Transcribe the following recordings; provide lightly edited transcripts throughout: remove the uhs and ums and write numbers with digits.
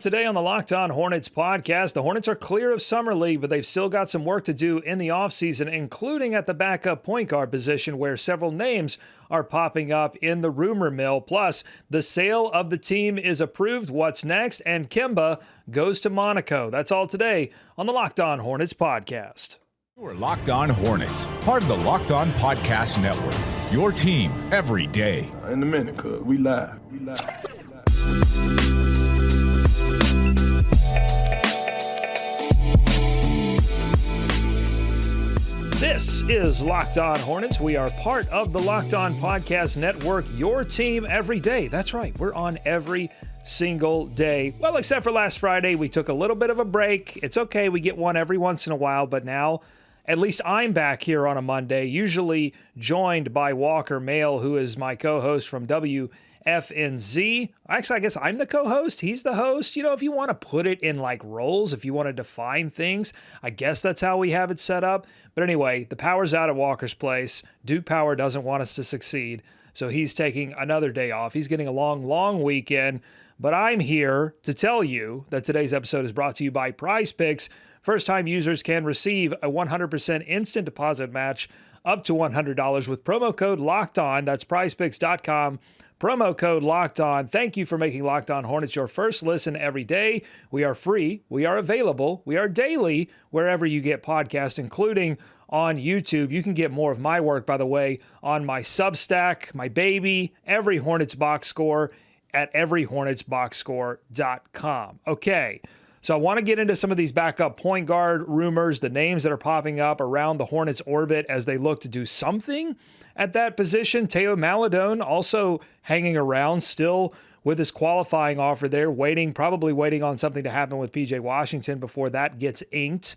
today on the Locked On Hornets podcast. The Hornets are clear of Summer League, but they've still got some work to do in the offseason, including at the backup point guard position, where several names are popping up in the rumor mill. Plus, the sale of the team is approved. What's next? And Kemba goes to Monaco. That's all today on the Locked On Hornets podcast. You're Locked On Hornets, part of the Locked On Podcast Network. Your team every day. In a minute, cuz we live. This is Locked On Hornets. We are part of the Locked On Podcast Network, your team every day. That's right. We're on every single day. Well, except for last Friday, we took a little bit of a break. It's okay. We get one every once in a while, but now at least I'm back here on a Monday, usually joined by Walker Mail, who is my co-host from WFNZ. Actually, I guess I'm the co-host. He's the host. You know, if you want to put it in like roles, if you want to define things, I guess that's how we have it set up. But anyway, the power's out at Walker's place. Duke Power doesn't want us to succeed, so he's taking another day off. He's getting a long weekend. But I'm here to tell you that today's episode is brought to you by PrizePicks. First-time users can receive a 100% instant deposit match up to $100 with promo code LOCKEDON. That's prizepicks.com. Promo code Locked On. Thank you for making Locked On Hornets your first listen every day. We are free. We are available. We are daily wherever you get podcasts, including on YouTube. You can get more of my work, by the way, on my Substack, my baby, Every Hornets Boxscore at everyhornetsboxscore.com. Okay, so I want to get into some of these backup point guard rumors, the names that are popping up around the Hornets' orbit as they look to do something at that position. Theo Maledon also hanging around still with his qualifying offer there, probably waiting on something to happen with PJ Washington before that gets inked.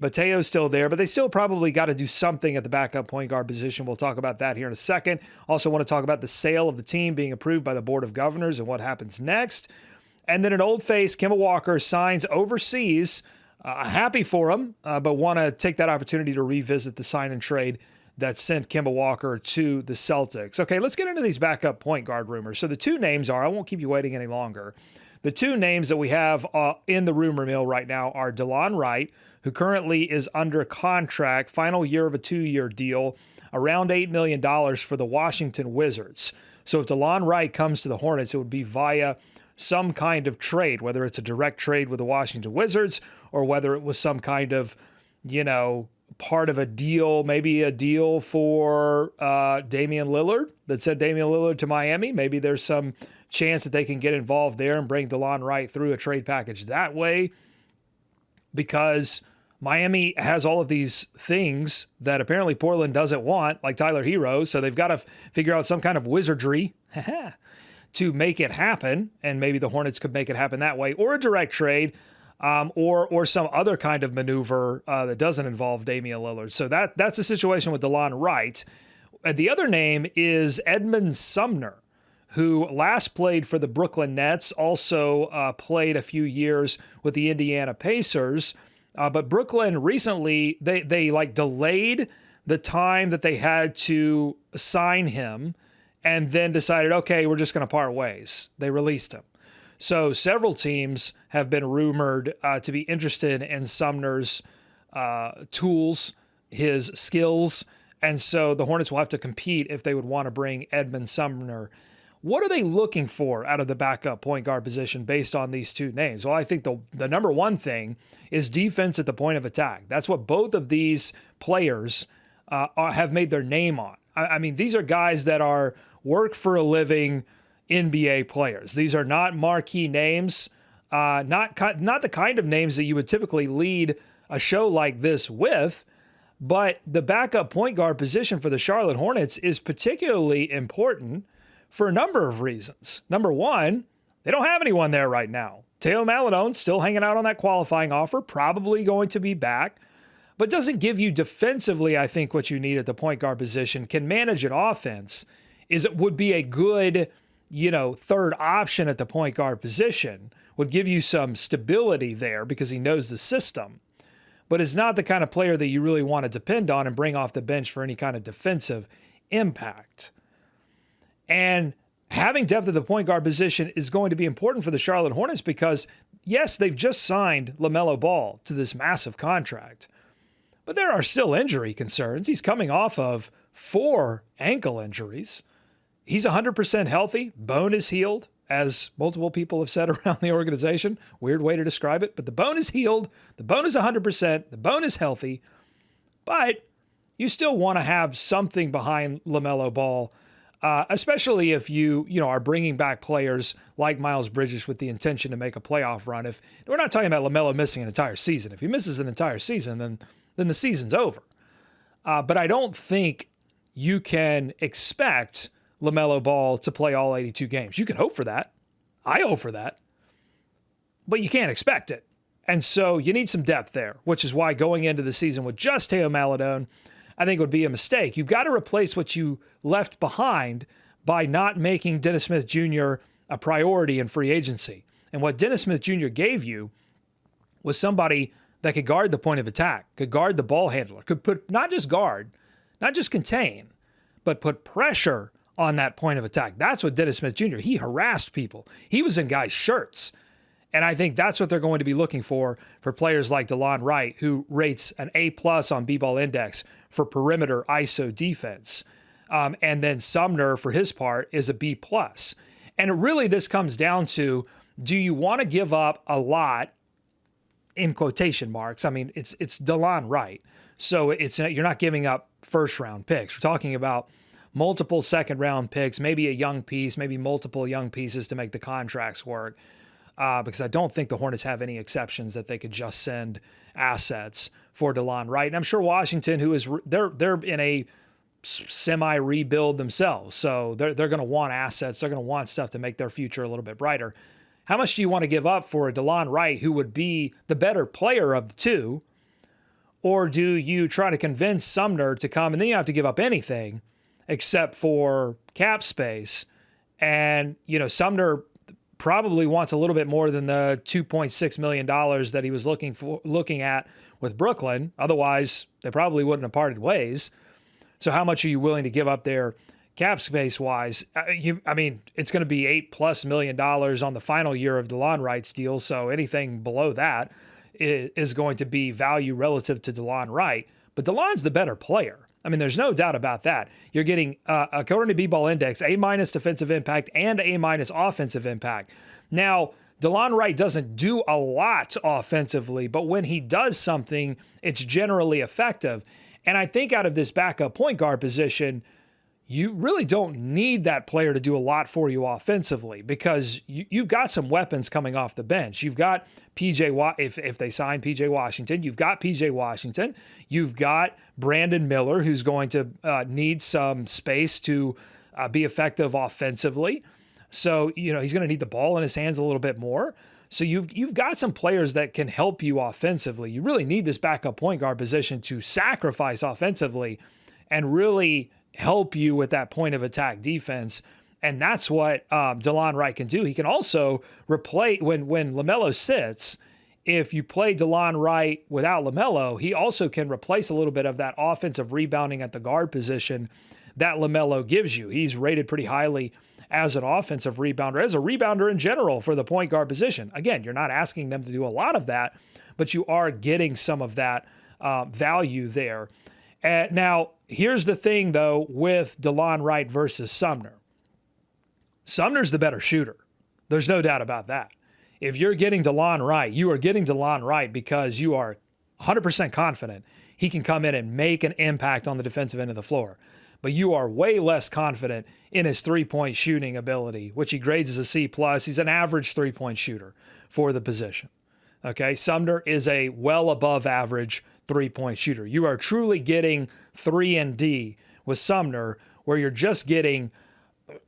But Teo's still there, but they still probably got to do something at the backup point guard position. We'll talk about that here in a second. Also want to talk about the sale of the team being approved by the Board of Governors and what happens next. And then an old face, Kemba Walker, signs overseas. Happy for him, but want to take that opportunity to revisit the sign and trade that sent Kemba Walker to the Celtics. Okay, let's get into these backup point guard rumors. So the two names are, I won't keep you waiting any longer. The two names that we have in the rumor mill right now are Delon Wright, who currently is under contract, final year of a 2-year deal, around $8 million for the Washington Wizards. So if Delon Wright comes to the Hornets, it would be via some kind of trade, whether it's a direct trade with the Washington Wizards or whether it was some kind of, part of a deal, maybe a deal for Damian Lillard that sent Damian Lillard to Miami. Maybe there's some chance that they can get involved there and bring Delon Wright through a trade package that way, because Miami has all of these things that apparently Portland doesn't want, like Tyler Hero. So they've got to figure out some kind of wizardry to make it happen. And maybe the Hornets could make it happen that way, or a direct trade, or some other kind of maneuver that doesn't involve Damian Lillard. So that's the situation with Delon Wright. The other name is Edmond Sumner, who last played for the Brooklyn Nets, also played a few years with the Indiana Pacers. But Brooklyn recently, they delayed the time that they had to sign him and then decided, okay, we're just going to part ways. They released him. So several teams have been rumored to be interested in Sumner's tools, his skills, and so the Hornets will have to compete if they would want to bring Edmond Sumner. What are they looking for out of the backup point guard position based on these two names? Well, I think the number one thing is defense at the point of attack. That's what both of these players have made their name on. I mean, these are guys that are work for a living NBA players. These are not marquee names, not the kind of names that you would typically lead a show like this with, but the backup point guard position for the Charlotte Hornets is particularly important for a number of reasons. Number one, they don't have anyone there right now. Theo Maledon still hanging out on that qualifying offer, probably going to be back, but doesn't give you defensively, I think, what you need at the point guard position. Can manage an offense, would be a good, third option at the point guard position, would give you some stability there because he knows the system, but is not the kind of player that you really want to depend on and bring off the bench for any kind of defensive impact. And having depth at the point guard position is going to be important for the Charlotte Hornets because yes, they've just signed LaMelo Ball to this massive contract, but there are still injury concerns. He's coming off of 4 ankle injuries. He's 100% healthy. Bone is healed, as multiple people have said around the organization. Weird way to describe it, but the bone is healed. The bone is 100%. The bone is healthy, but you still want to have something behind LaMelo Ball, especially if you are bringing back players like Miles Bridges with the intention to make a playoff run. If we're not talking about LaMelo missing an entire season. If he misses an entire season, then the season's over. But I don't think you can expect LaMelo Ball to play all 82 games. You can hope for that. I hope for that. But you can't expect it. And so you need some depth there, which is why going into the season with just Teo Maledon, I think would be a mistake. You've got to replace what you left behind by not making Dennis Smith Jr. a priority in free agency. And what Dennis Smith Jr. gave you was somebody that could guard the point of attack, could guard the ball handler, could put not just guard, not just contain, but put pressure on that point of attack. That's what Dennis Smith Jr., he harassed people. He was in guys' shirts. And I think that's what they're going to be looking for players like Delon Wright, who rates an A+ on B-Ball Index for perimeter ISO defense. And then Sumner, for his part, is a B+. And really this comes down to, do you want to give up a lot, in quotation marks? I mean, it's Delon Wright. So you're not giving up first-round picks. We're talking about multiple second-round picks, maybe a young piece, maybe multiple young pieces to make the contracts work. Because I don't think the Hornets have any exceptions that they could just send assets for Delon Wright. And I'm sure Washington, they're in a semi-rebuild themselves, so they're going to want assets. They're going to want stuff to make their future a little bit brighter. How much do you want to give up for a Delon Wright who would be the better player of the two? Or do you try to convince Sumner to come, and then you have to give up anything except for cap space? And, Sumner probably wants a little bit more than the $2.6 million that he was looking at with Brooklyn. Otherwise, they probably wouldn't have parted ways. So how much are you willing to give up there cap space wise? It's going to be $8+ million on the final year of Delon Wright's deal. So anything below that is going to be value relative to Delon Wright. But Delon's the better player. I mean, there's no doubt about that. You're getting, according to B-Ball Index, A- defensive impact and A- offensive impact. Now, Delon Wright doesn't do a lot offensively, but when he does something, it's generally effective. And I think out of this backup point guard position, you really don't need that player to do a lot for you offensively, because you've got some weapons coming off the bench. You've got if they sign PJ Washington, you've got PJ Washington. You've got Brandon Miller, who's going to need some space to be effective offensively. So, he's going to need the ball in his hands a little bit more. So you've got some players that can help you offensively. You really need this backup point guard position to sacrifice offensively and really help you with that point of attack defense. And that's what Delon Wright can do. He can also replace, when LaMelo sits, if you play Delon Wright without LaMelo, he also can replace a little bit of that offensive rebounding at the guard position that LaMelo gives you. He's rated pretty highly as an offensive rebounder, as a rebounder in general for the point guard position. Again, you're not asking them to do a lot of that, but you are getting some of that value there. Now, here's the thing, though, with Delon Wright versus Sumner. Sumner's the better shooter. There's no doubt about that. If you're getting Delon Wright, you are getting Delon Wright because you are 100% confident he can come in and make an impact on the defensive end of the floor. But you are way less confident in his three-point shooting ability, which he grades as a C+. He's an average three-point shooter for the position. Okay, Sumner is a well above average three-point shooter. You are truly getting 3-and-D with Sumner, where you're just getting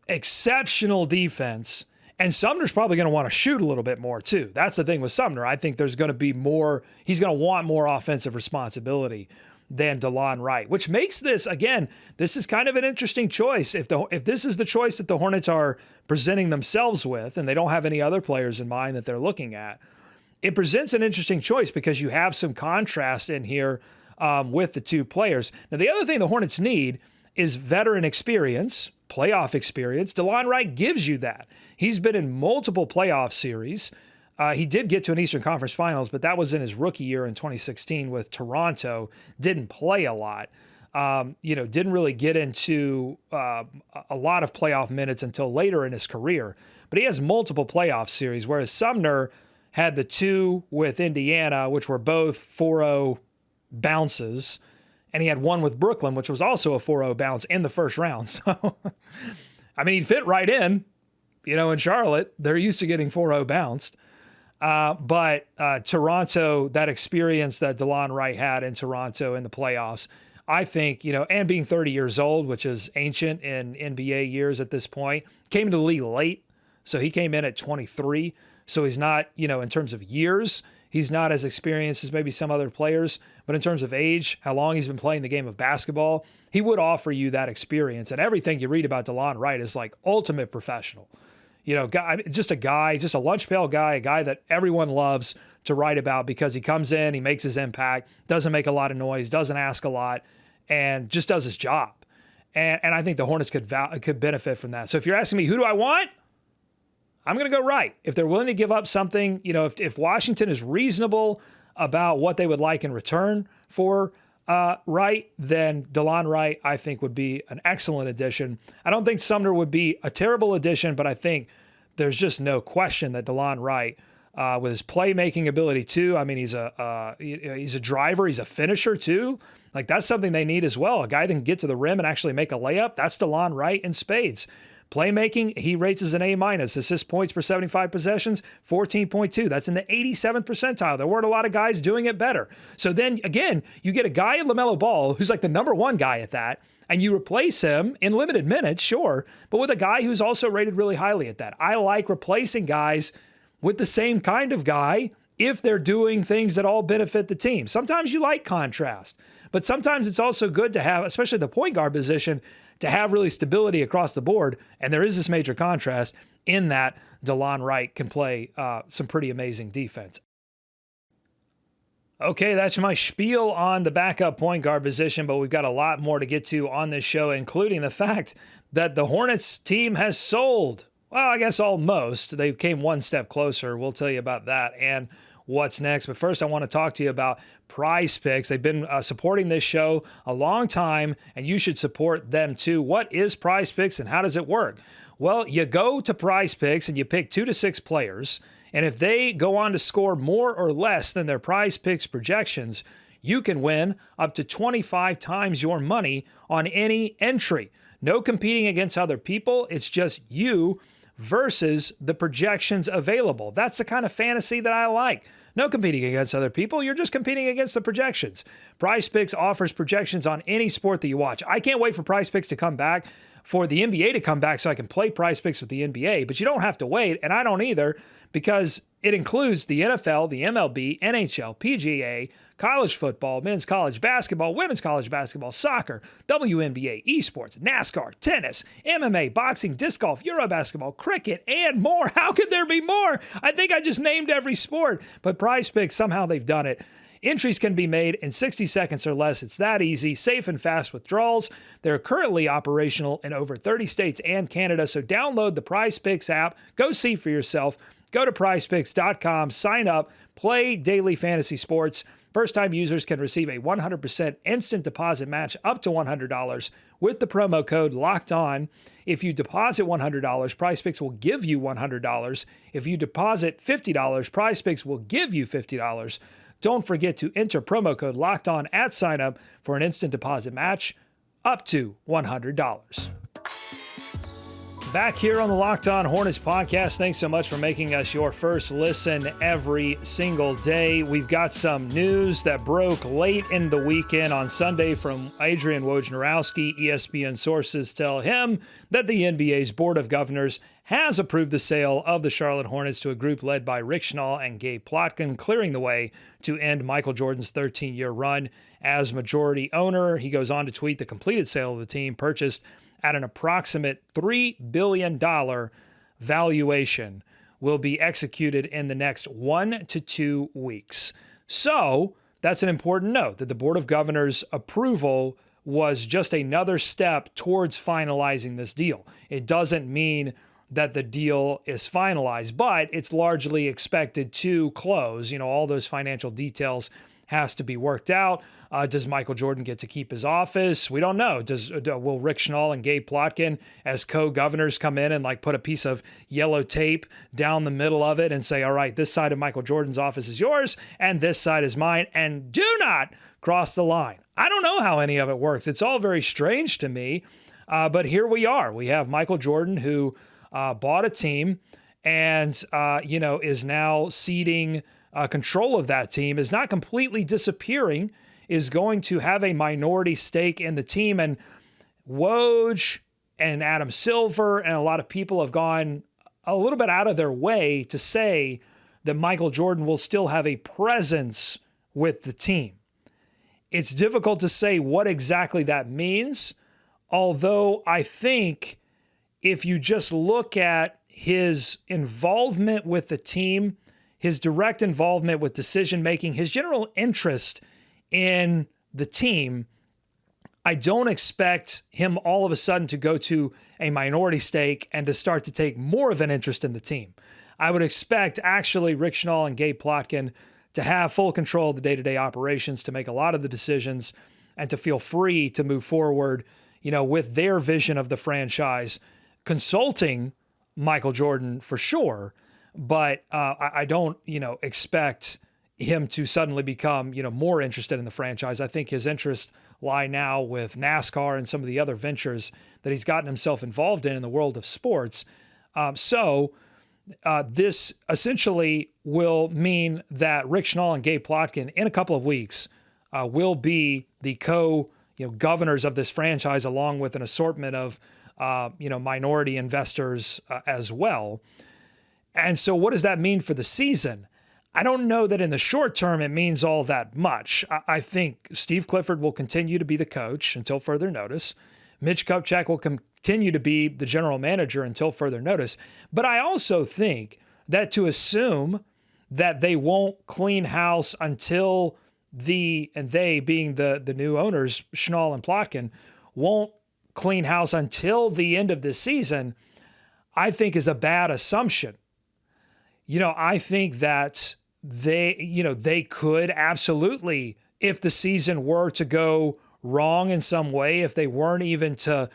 exceptional defense, and Sumner's probably going to want to shoot a little bit more too. That's the thing with Sumner. I think there's going to be more, he's going to want more offensive responsibility than Delon Wright, which makes this, again, this is kind of an interesting choice. If this is the choice that the Hornets are presenting themselves with, and they don't have any other players in mind that they're looking at, it presents an interesting choice because you have some contrast in here with the two players. Now, the other thing the Hornets need is veteran experience, playoff experience. Delon Wright gives you that. He's been in multiple playoff series. He did get to an Eastern Conference Finals, but that was in his rookie year in 2016 with Toronto. Didn't play a lot. Didn't really get into a lot of playoff minutes until later in his career. But he has multiple playoff series, whereas Sumner had the 2 with Indiana, which were both 4-0 bounces, and he had one with Brooklyn, which was also a 4-0 bounce in the first round. So, I mean, he'd fit right in. In Charlotte, they're used to getting 4-0 bounced. But Toronto, that experience that Delon Wright had in Toronto in the playoffs, I think, and being 30 years old, which is ancient in NBA years at this point, came to the league late. So he came in at 23. So he's not, in terms of years, he's not as experienced as maybe some other players. But in terms of age, how long he's been playing the game of basketball, he would offer you that experience. And everything you read about Delon Wright is like ultimate professional. Just a lunch pail guy, a guy that everyone loves to write about because he comes in, he makes his impact, doesn't make a lot of noise, doesn't ask a lot, and just does his job. And I think the Hornets could benefit from that. So if you're asking me, who do I want? I'm going to go Wright. If they're willing to give up something, if Washington is reasonable about what they would like in return for Wright, then Delon Wright, I think, would be an excellent addition. I don't think Sumner would be a terrible addition, but I think there's just no question that Delon Wright, with his playmaking ability too, I mean, he's a driver, he's a finisher too. Like, that's something they need as well. A guy that can get to the rim and actually make a layup. That's Delon Wright in spades. Playmaking, he rates as an A-. Assist points per 75 possessions, 14.2. That's in the 87th percentile. There weren't a lot of guys doing it better. So then, again, you get a guy in LaMelo Ball who's like the number 1 guy at that, and you replace him in limited minutes, sure, but with a guy who's also rated really highly at that. I like replacing guys with the same kind of guy if they're doing things that all benefit the team. Sometimes you like contrast, but sometimes it's also good to have, especially the point guard position, to have really stability across the board. And there is this major contrast in that Delon Wright can play some pretty amazing defense. Okay, that's my spiel on the backup point guard position, but we've got a lot more to get to on this show, including the fact that the Hornets team has sold. Well, I guess almost. They came one step closer. We'll tell you about that and what's next. But first, I want to talk to you about PrizePicks. They've been supporting this show a long time, and you should support them too. What is PrizePicks and how does it work? Well, you go to PrizePicks and you pick 2 to 6 players, and if they go on to score more or less than their PrizePicks projections, you can win up to 25 times your money on any entry. No competing against other people. It's just you versus the projections available. That's the kind of fantasy that I like. No competing against other people. You're just competing against the projections. PrizePicks offers projections on any sport that you watch. I can't wait for PrizePicks to come back, for the NBA to come back so I can play PrizePicks with the NBA, but you don't have to wait, and I don't either, because it includes the NFL, the MLB, NHL, PGA, college football, men's college basketball, women's college basketball, soccer, WNBA, esports, NASCAR, tennis, MMA, boxing, disc golf, Eurobasketball, cricket, and more. How could there be more? I think I just named every sport, but PrizePicks, somehow they've done it. Entries can be made in 60 seconds or less. It's that easy, safe and fast withdrawals. They're currently operational in over 30 states and Canada, so download the PrizePicks app. Go see for yourself. Go to prizepicks.com, sign up, play daily fantasy sports. First-time users can receive a 100% instant deposit match up to $100 with the promo code LOCKEDON. If you deposit $100, PrizePicks will give you $100. If you deposit $50, PrizePicks will give you $50. Don't forget to enter promo code LOCKEDON at sign-up for an instant deposit match up to $100. Back here on the Locked On Hornets podcast. Thanks so much for making us your first listen every single day. We've got some news that broke late in the weekend on Sunday from Adrian Wojnarowski. ESPN sources tell him that the NBA's Board of Governors has approved the sale of the Charlotte Hornets to a group led by Rick Schnall and Gabe Plotkin, clearing the way to end Michael Jordan's 13-year run as majority owner. He goes on to tweet the completed sale of the team, purchased at an approximate $3 billion valuation, will be executed in the next 1 to 2 weeks. So that's an important note, that the Board of Governors' approval was just another step towards finalizing this deal. It doesn't mean that the deal is finalized, but it's largely expected to close. All those financial details has to be worked out. Does Michael Jordan get to keep his office? We don't know. Will Rick Schnall and Gabe Plotkin as co-governors come in and put a piece of yellow tape down the middle of it and say, all right, this side of Michael Jordan's office is yours and this side is mine, and do not cross the line? I don't know how any of it works. It's all very strange to me. But here we are. We have Michael Jordan who bought a team and, is now ceding control of that team, is not completely disappearing, is going to have a minority stake in the team. And Woj and Adam Silver and a lot of people have gone a little bit out of their way to say that Michael Jordan will still have a presence with the team. It's difficult to say what exactly that means, although I think if you just look at his involvement with the team, his direct involvement with decision-making, his general interest in the team, I don't expect him all of a sudden to go to a minority stake and to start to take more of an interest in the team. I would expect actually Rick Schnall and Gabe Plotkin to have full control of the day-to-day operations, to make a lot of the decisions, and to feel free to move forward, with their vision of the franchise, consulting Michael Jordan for sure. But I don't, expect him to suddenly become, more interested in the franchise. I think his interests lie now with NASCAR and some of the other ventures that he's gotten himself involved in the world of sports. So this essentially will mean that Rick Schnall and Gabe Plotkin in a couple of weeks will be the governors of this franchise, along with an assortment of minority investors as well. And so what does that mean for the season? I don't know that in the short term it means all that much. I think Steve Clifford will continue to be the coach until further notice. Mitch Kupchak will continue to be the general manager until further notice. But I also think that to assume that they won't clean house until they being the new owners, Schnall and Plotkin, won't clean house until the end of this season, I think is a bad assumption. I think that they could absolutely, if the season were to go wrong in some way, if they weren't even to,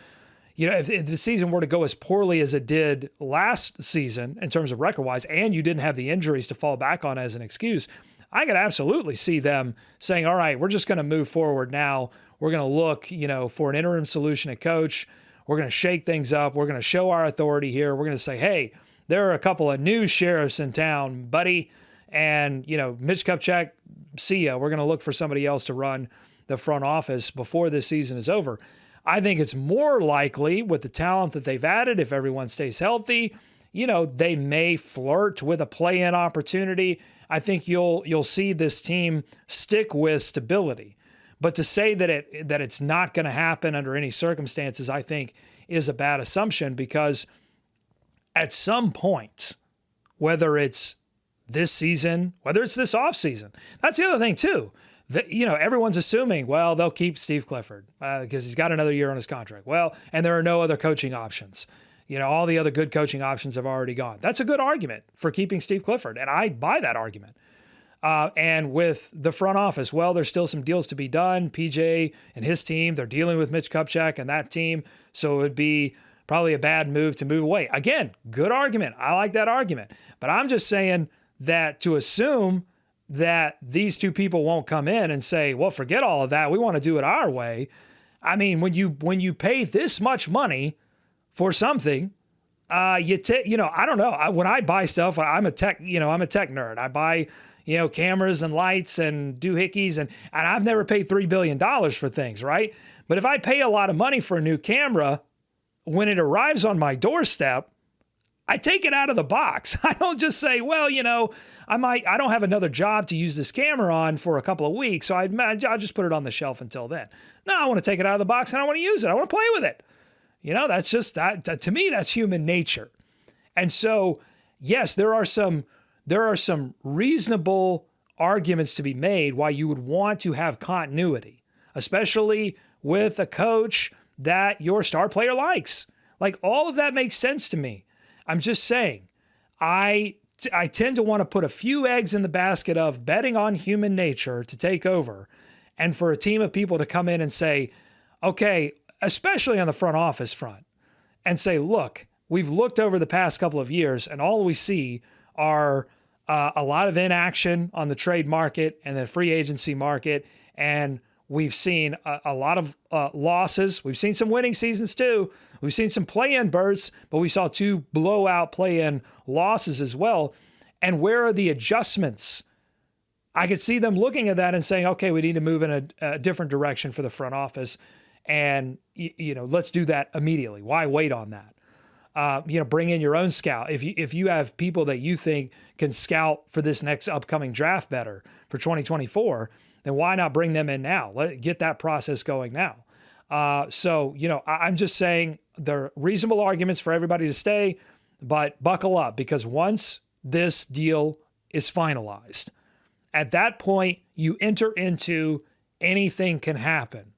if the season were to go as poorly as it did last season in terms of record-wise, and you didn't have the injuries to fall back on as an excuse, I could absolutely see them saying, all right, we're just going to move forward now. We're going to look, for an interim solution at coach. We're going to shake things up. We're going to show our authority here. We're going to say, hey, there are a couple of new sheriffs in town, buddy. And, Mitch Kupchak, see ya. We're going to look for somebody else to run the front office before this season is over. I think it's more likely with the talent that they've added, if everyone stays healthy, they may flirt with a play-in opportunity. I think you'll see this team stick with stability. But to say that it's not going to happen under any circumstances, I think is a bad assumption, because at some point, whether it's this season, whether it's this offseason, that's the other thing too. Everyone's assuming, well, they'll keep Steve Clifford because he's got another year on his contract. Well, and there are no other coaching options. All the other good coaching options have already gone. That's a good argument for keeping Steve Clifford, and I buy that argument. And with the front office, well, there's still some deals to be done. PJ and his team, they're dealing with Mitch Kupchak and that team, so it would be probably a bad move to move away. Again, good argument. I like that argument. But I'm just saying that to assume that these two people won't come in and say, well, forget all of that, we want to do it our way. I mean, when you pay this much money for something, I don't know. When I buy stuff, I'm a tech nerd. I buy, cameras and lights and doohickeys, and I've never paid $3 billion for things, right? But if I pay a lot of money for a new camera, when it arrives on my doorstep, I take it out of the box. I don't just say, well, I don't have another job to use this camera on for a couple of weeks, so I'll just put it on the shelf until then. No, I want to take it out of the box and I want to use it. I want to play with it. That's just that. To me, that's human nature. And so, yes, there are some reasonable arguments to be made why you would want to have continuity, especially with a coach that your star player likes. Like, all of that makes sense to me. I'm just saying, I tend to want to put a few eggs in the basket of betting on human nature to take over, and for a team of people to come in and say, okay, especially on the front office front, and say, look, we've looked over the past couple of years and all we see are a lot of inaction on the trade market and the free agency market. And we've seen a lot of losses. We've seen some winning seasons too. We've seen some play-in bursts, but we saw 2 blowout play-in losses as well. And where are the adjustments? I could see them looking at that and saying, okay, we need to move in a different direction for the front office. And, let's do that immediately. Why wait on that? Bring in your own scout. If you have people that you think can scout for this next upcoming draft better for 2024, then why not bring them in now? Get that process going now. I'm just saying there are reasonable arguments for everybody to stay, but buckle up, because once this deal is finalized, at that point you enter into anything can happen.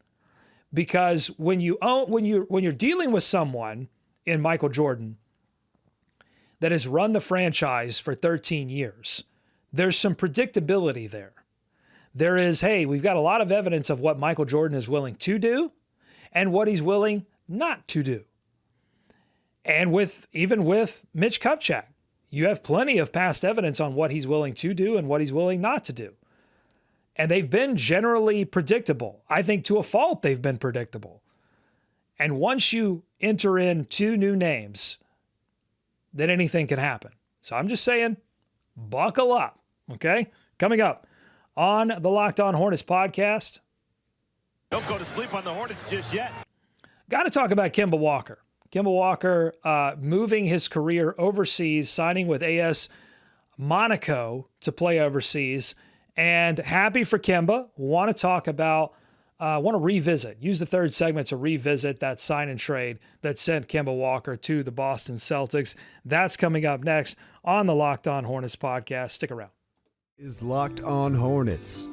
Because when you're dealing with someone in Michael Jordan that has run the franchise for 13 years, there's some predictability there. There is, hey, we've got a lot of evidence of what Michael Jordan is willing to do and what he's willing not to do. And even with Mitch Kupchak, you have plenty of past evidence on what he's willing to do and what he's willing not to do. And they've been generally predictable. I think to a fault they've been predictable. And once you enter in 2 new names, then anything can happen. So I'm just saying, buckle up, okay? Coming up on the Locked On Hornets podcast. Don't go to sleep on the Hornets just yet. Got to talk about Kemba Walker. Kemba Walker moving his career overseas, signing with AS Monaco to play overseas. And happy for Kemba. Want to revisit, use the third segment to revisit that sign and trade that sent Kemba Walker to the Boston Celtics. That's coming up next on the Locked On Hornets podcast. Stick around. Is Locked On Hornets.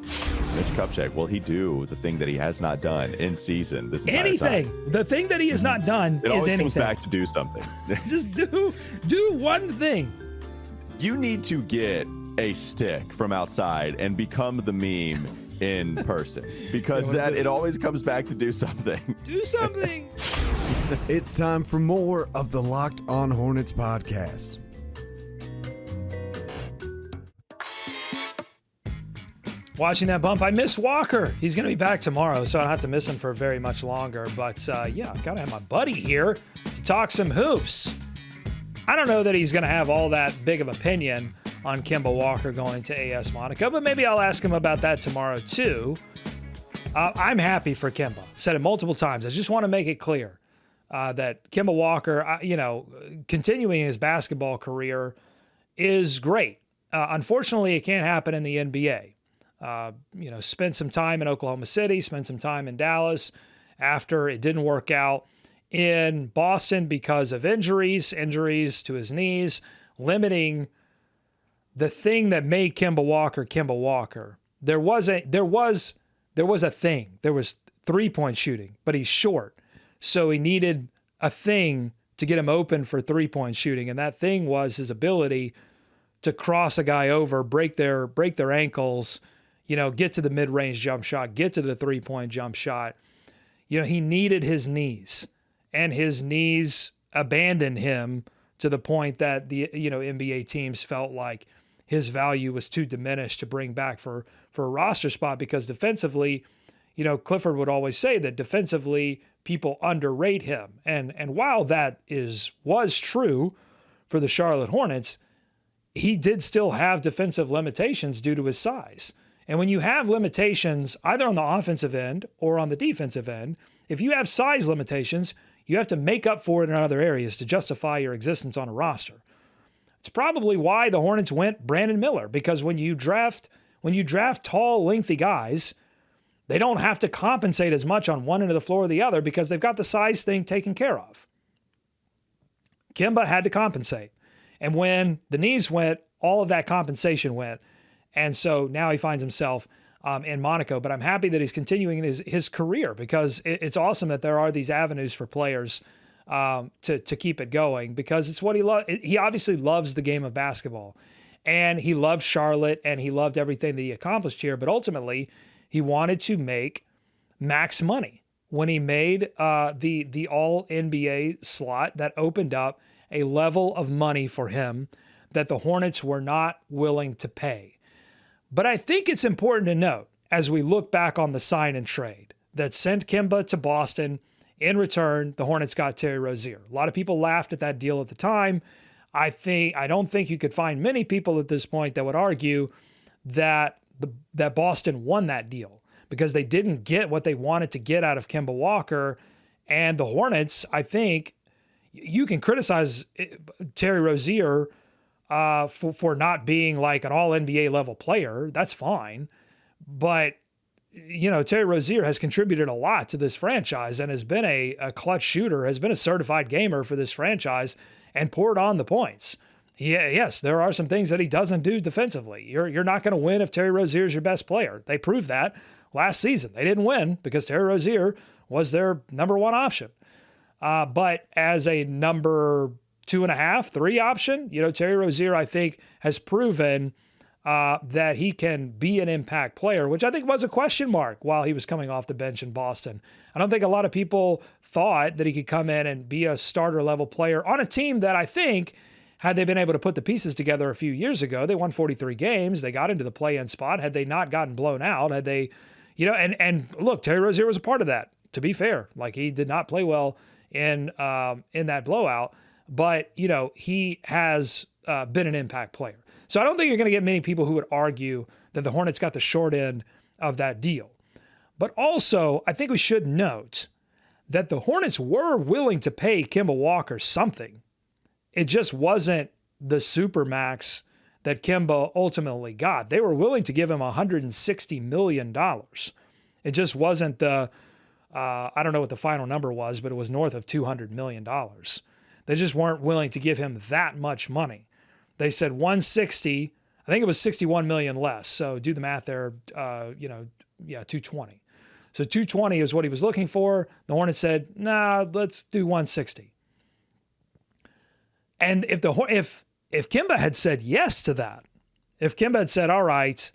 Mitch Kupchak, will he do the thing that he has not done in season this entire anything time? The thing that he has not done it is anything. Comes back to do something. Just do one thing. You need to get a stick from outside and become the meme in person, because it always comes back to do something. Do something. It's time for more of the Locked On Hornets podcast. Watching that bump, I miss Walker. He's going to be back tomorrow, so I don't have to miss him for very much longer. But I've got to have my buddy here to talk some hoops. I don't know that he's going to have all that big of opinion on Kemba Walker going to AS Monaco, but maybe I'll ask him about that tomorrow too. I'm happy for Kemba. Said it multiple times. I just want to make it clear that Kemba Walker, continuing his basketball career is great. Unfortunately, it can't happen in the NBA. Spent some time in Oklahoma City, spent some time in Dallas after it didn't work out in Boston because of injuries to his knees, limiting the thing that made Kemba Walker. There was a thing. There was 3-point shooting, but he's short. So he needed a thing to get him open for 3-point shooting. And that thing was his ability to cross a guy over, break their ankles, get to the mid-range jump shot, get to the 3-point jump shot. He needed his knees, and his knees abandoned him to the point that the NBA teams felt like his value was too diminished to bring back for a roster spot, because defensively, Clifford would always say that defensively people underrate him. And while that was true for the Charlotte Hornets, he did still have defensive limitations due to his size. And when you have limitations either on the offensive end or on the defensive end, if you have size limitations, you have to make up for it in other areas to justify your existence on a roster. It's probably why the Hornets went Brandon Miller, because when you draft tall, lengthy guys, they don't have to compensate as much on one end of the floor or the other because they've got the size thing taken care of. Kemba had to compensate. And when the knees went, all of that compensation went. And so now he finds himself in Monaco. But I'm happy that he's continuing his career, because it's awesome that there are these avenues for players to keep it going, because it's what he loves. He obviously loves the game of basketball, and he loved Charlotte, and he loved everything that he accomplished here. But ultimately, he wanted to make max money. When he made the All NBA slot, that opened up a level of money for him that the Hornets were not willing to pay. But I think it's important to note, as we look back on the sign and trade that sent Kemba to Boston, in return, the Hornets got Terry Rozier. A lot of people laughed at that deal at the time. I don't think you could find many people at this point that would argue that that Boston won that deal, because they didn't get what they wanted to get out of Kemba Walker. And the Hornets, I think, you can criticize Terry Rozier for not being like an all-NBA level player. That's fine. But, Terry Rozier has contributed a lot to this franchise and has been a clutch shooter, has been a certified gamer for this franchise, and poured on the points. Yes, there are some things that he doesn't do defensively. You're not going to win if Terry Rozier is your best player. They proved that last season. They didn't win because Terry Rozier was their number one option. But as a number 2.5, 3 option, Terry Rozier, I think, has proven that he can be an impact player, which I think was a question mark while he was coming off the bench in Boston. I don't think a lot of people thought that he could come in and be a starter level player on a team that I think, had they been able to put the pieces together a few years ago, they won 43 games. They got into the play-in spot. Had they not gotten blown out, had they, and look, Terry Rozier was a part of that, to be fair. Like, he did not play well in that blowout, but, he has been an impact player. So I don't think you're going to get many people who would argue that the Hornets got the short end of that deal. But also, I think we should note that the Hornets were willing to pay Kemba Walker something. It just wasn't the supermax that Kemba ultimately got. They were willing to give him $160 million. It just wasn't the, I don't know what the final number was, but it was north of $200 million. They just weren't willing to give him that much money. They said 160, I think it was 61 million less. So do the math there, 220. So 220 is what he was looking for. The Hornets said, nah, let's do 160. And if Kemba had said yes to that, if Kemba had said, all right,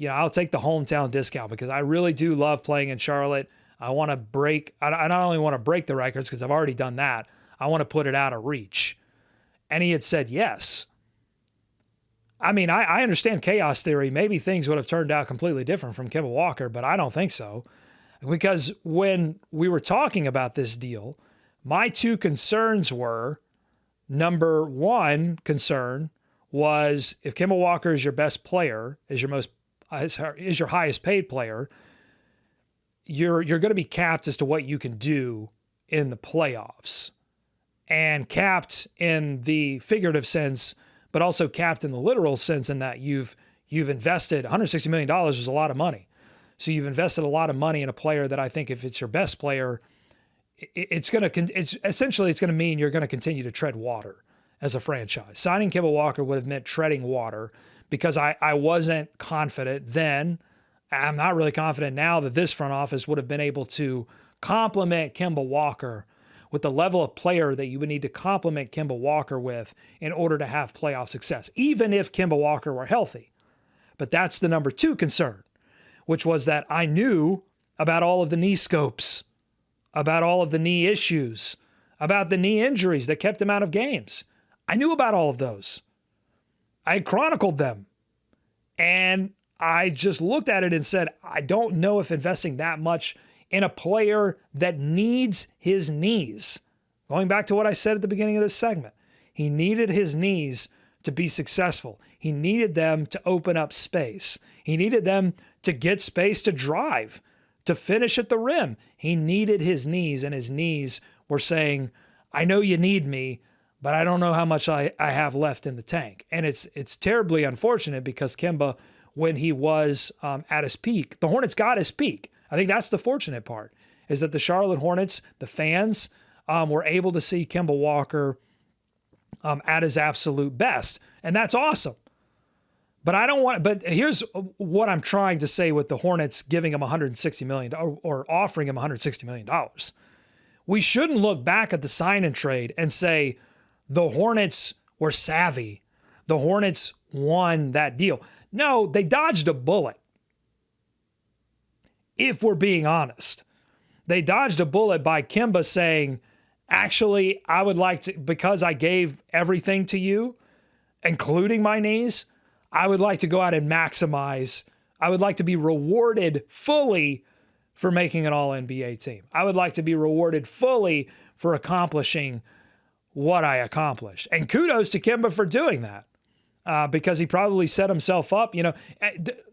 I'll take the hometown discount because I really do love playing in Charlotte. I want to I not only want to break the records because I've already done that, I want to put it out of reach. And he had said yes. I mean, I understand chaos theory. Maybe things would have turned out completely different from Kemba Walker, but I don't think so. Because when we were talking about this deal, my two concerns were, number one concern was, if Kemba Walker is your best player, is your highest paid player, you're going to be capped as to what you can do in the playoffs. And capped in the figurative sense, but also capped in the literal sense, in that you've invested $160 million is a lot of money. So you've invested a lot of money in a player that I think, if it's your best player, it's going to mean you're going to continue to tread water as a franchise. Signing Kemba Walker would have meant treading water, because I wasn't confident then. I'm not really confident now that this front office would have been able to complement Kemba Walker with the level of player that you would need to complement Kemba Walker with in order to have playoff success, even if Kemba Walker were healthy. But that's the number two concern, which was that I knew about all of the knee scopes, about all of the knee issues, about the knee injuries that kept him out of games. I knew about all of those. I had chronicled them. And I just looked at it and said, I don't know if investing that much in a player that needs his knees. Going back to what I said at the beginning of this segment, he needed his knees to be successful. He needed them to open up space. He needed them to get space to drive, to finish at the rim. He needed his knees, and his knees were saying, I know you need me, but I don't know how much I have left in the tank. And it's terribly unfortunate, because Kemba, when he was at his peak, the Hornets got his peak. I think that's the fortunate part, is that the Charlotte Hornets, the fans, were able to see Kemba Walker at his absolute best. And that's awesome. But here's what I'm trying to say with the Hornets giving him $160 million or offering him $160 million. We shouldn't look back at the sign and trade and say the Hornets were savvy. The Hornets won that deal. No, they dodged a bullet. If we're being honest, they dodged a bullet by Kemba saying, actually, I would like to, because I gave everything to you, including my knees, I would like to go out and maximize. I would like to be rewarded fully for making an all-NBA team. I would like to be rewarded fully for accomplishing what I accomplished. And kudos to Kemba for doing that. Because he probably set himself up. You know,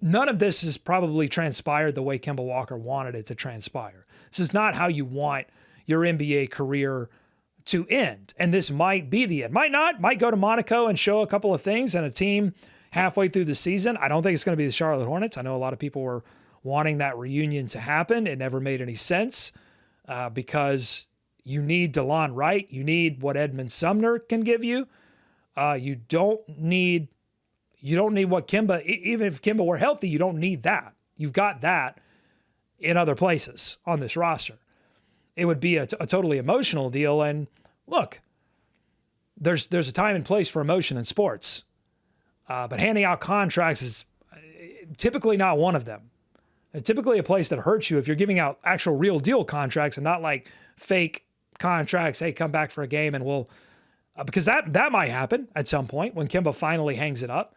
none of this has probably transpired the way Kemba Walker wanted it to transpire. This is not how you want your NBA career to end. And this might be the end. Might not. Might go to Monaco and show a couple of things and a team halfway through the season. I don't think it's going to be the Charlotte Hornets. I know a lot of people were wanting that reunion to happen. It never made any sense because you need Delon Wright. You need what Edmond Sumner can give you. You don't need what Kemba, even if Kemba were healthy, you don't need that. You've got that in other places on this roster. It would be a totally emotional deal. And look, there's a time and place for emotion in sports. But handing out contracts is typically not one of them. Typically a place that hurts you if you're giving out actual real deal contracts and not like fake contracts. Hey, come back for a game and we'll... because that might happen at some point when Kemba finally hangs it up.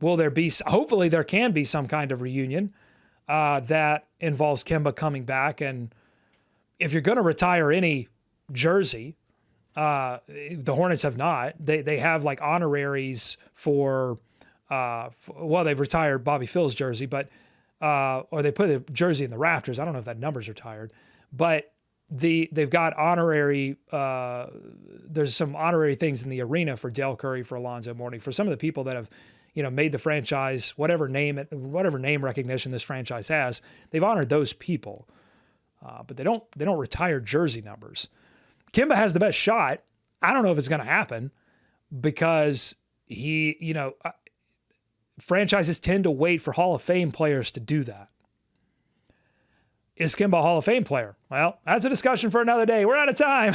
Will there be, hopefully there can be some kind of reunion that involves Kemba coming back. And if you're going to retire any jersey, the Hornets have not. They have like honoraries for they've retired Bobby Phil's jersey, but or they put the jersey in the rafters. I don't know if that number's retired, but they've got honorary, there's some honorary things in the arena for Dale Curry, for Alonzo Mourning, for some of the people that have, made the franchise, whatever name recognition this franchise has, they've honored those people. But they don't retire jersey numbers. Kemba has the best shot. I don't know if it's going to happen because franchises tend to wait for Hall of Fame players to do that. Is Kemba a Hall of Fame player? Well, that's a discussion for another day. We're out of time.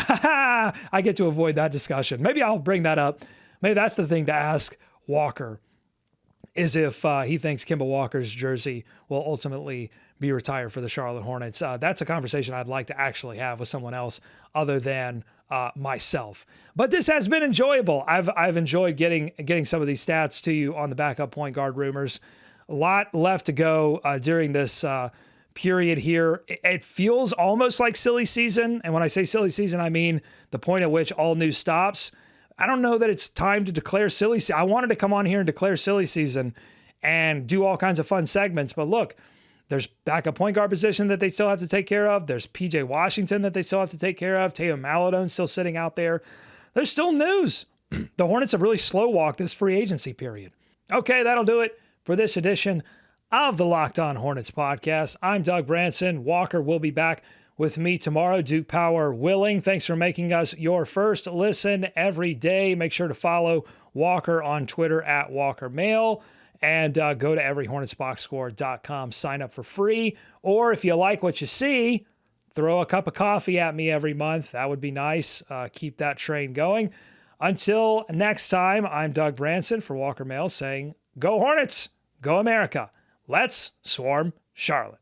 I get to avoid that discussion. Maybe I'll bring that up. Maybe that's the thing to ask Walker, is if he thinks Kemba Walker's jersey will ultimately be retired for the Charlotte Hornets. That's a conversation I'd like to actually have with someone else other than myself. But this has been enjoyable. I've enjoyed getting some of these stats to you on the backup point guard rumors. A lot left to go during this period here. It feels almost like silly season. And when I say silly season, I mean the point at which all news stops. I don't know that it's time to declare silly season. I wanted to come on here and declare silly season and do all kinds of fun segments. But look, there's backup point guard position that they still have to take care of. There's PJ Washington that they still have to take care of. Teo Maledon still sitting out there. There's still news. The Hornets have really slow walked this free agency period. Okay, that'll do it for this edition of the Locked On Hornets podcast. I'm Doug Branson. Walker will be back with me tomorrow, Duke Power willing. Thanks for making us your first listen every day. Make sure to follow Walker on Twitter at WalkerMail and go to everyhornetsboxscore.com. Sign up for free. Or if you like what you see, throw a cup of coffee at me every month. That would be nice. Keep that train going. Until next time, I'm Doug Branson for Walker Mail saying, go Hornets, go America. Let's swarm Charlotte.